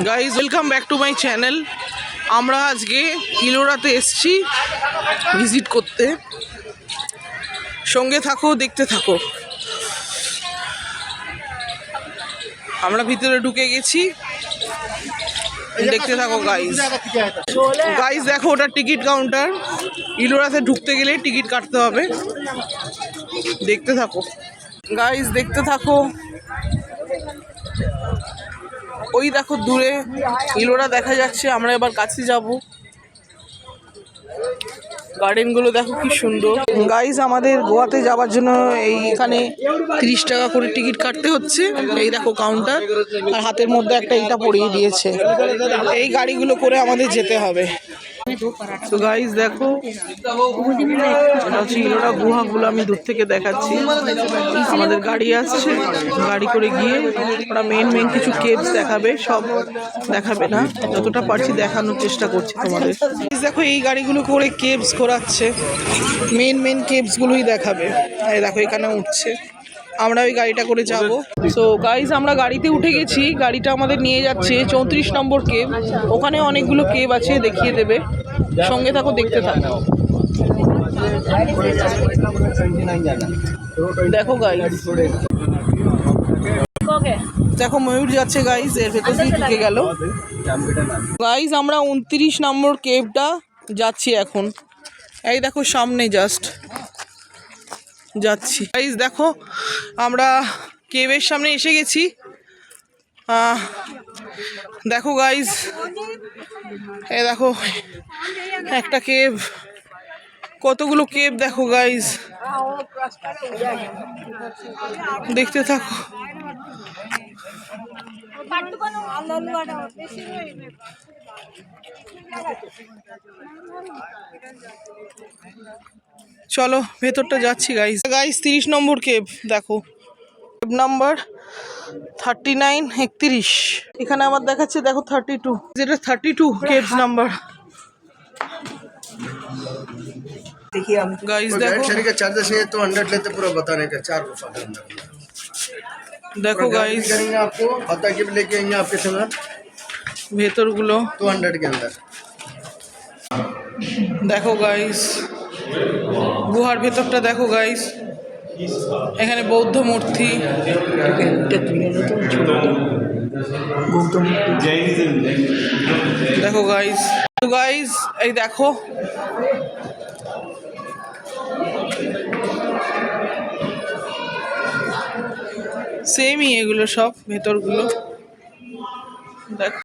Guys welcome back to my channel. আমরা আজকে ইলোরাতে এসছি ভিজিট করতে। সঙ্গে থাকো, দেখতে থাকো। আমরা ভিতরে ঢুকে গেছি, দেখতে থাকো গাইজ। গাইজ দেখো, ওটা টিকিট কাউন্টার। ইলোরাতে ঢুকতে গেলে টিকিট কাটতে হবে। দেখতে থাকো গাইজ, দেখতে থাকো। ওই দেখো দূরে ইলোরা দেখা যাচ্ছে। আমরা এবার কাছে যাব। গার্ডেনগুলো দেখো কি সুন্দর। গাইজ আমাদের গোয়াতে যাওয়ার জন্য এইখানে 30 টাকা করে টিকিট কাটতে হচ্ছে। এই দেখো কাউন্টার, আর হাতের মধ্যে একটা এইটা পরিয়ে দিয়েছে। এই গাড়িগুলো করে আমাদের যেতে হবে। তো গাইজ দেখো, এটা হচ্ছে ইলোরা গুহাগুলো। আমি দূর থেকে দেখাচ্ছি। আমাদের গাড়ি আসছে, গাড়ি করে গিয়ে ওরা মেন কিছু কেভস দেখাবে। সব দেখাবে না, যতটা পারছি দেখানোর চেষ্টা করছি তোমাদের। দেখো এই গাড়িগুলো করে কেভস ঘোরাচ্ছে, মেন কেভসগুলোই দেখাবে। এই দেখো এখানে উঠছে, আমরা ওই গাড়িটা করে যাব। সো গাইজ আমরা গাড়িতে উঠে গেছি। গাড়িটা আমাদের নিয়ে যাচ্ছে 34 নম্বর কেভ। ওখানে অনেকগুলো কেভ আছে, দেখিয়ে দেবে। সঙ্গে থাকো, দেখতে থাকো। দেখো গাইজ, দেখো ময়ূর যাচ্ছে গাইজ, এর ভেতর দিয়ে ঢুকে গেল। গাইজ আমরা 29 নম্বর কেভটা যাচ্ছি এখন। এই দেখো সামনে জাস্ট যাচ্ছি। গাইজ দেখো আমরা কেভের সামনে এসে গেছি। দেখো গাইজ, এই দেখো একটা কেভ, কতগুলো কেভ দেখো গাইজ। দেখতে থাকো। চলো ভেতরটা যাচ্ছি গাইজ। 30 নম্বর কেভ দেখো, কেভ নাম্বার 39 31। এখানে আমার দেখাচ্ছে দেখো 32, যেটা 32 কেভ নাম্বার। देखिए हम गाइस देखो का चार्जेस है तो 100 लेते पूरा बताने का 4 गुफा के अंदर। देखो गाइस करेंगे आपको बता के लेके आएंगे आपके साथ ভেতর গুলো 200 के अंदर। দেখো গাইস গুহার ভেতরটা দেখো গাইস। এখানে বৌদ্ধ মূর্তি, দেখো গাইস। তো গাইস এই দেখো সেমই এগুলো সব ভেতরগুলো দেখো।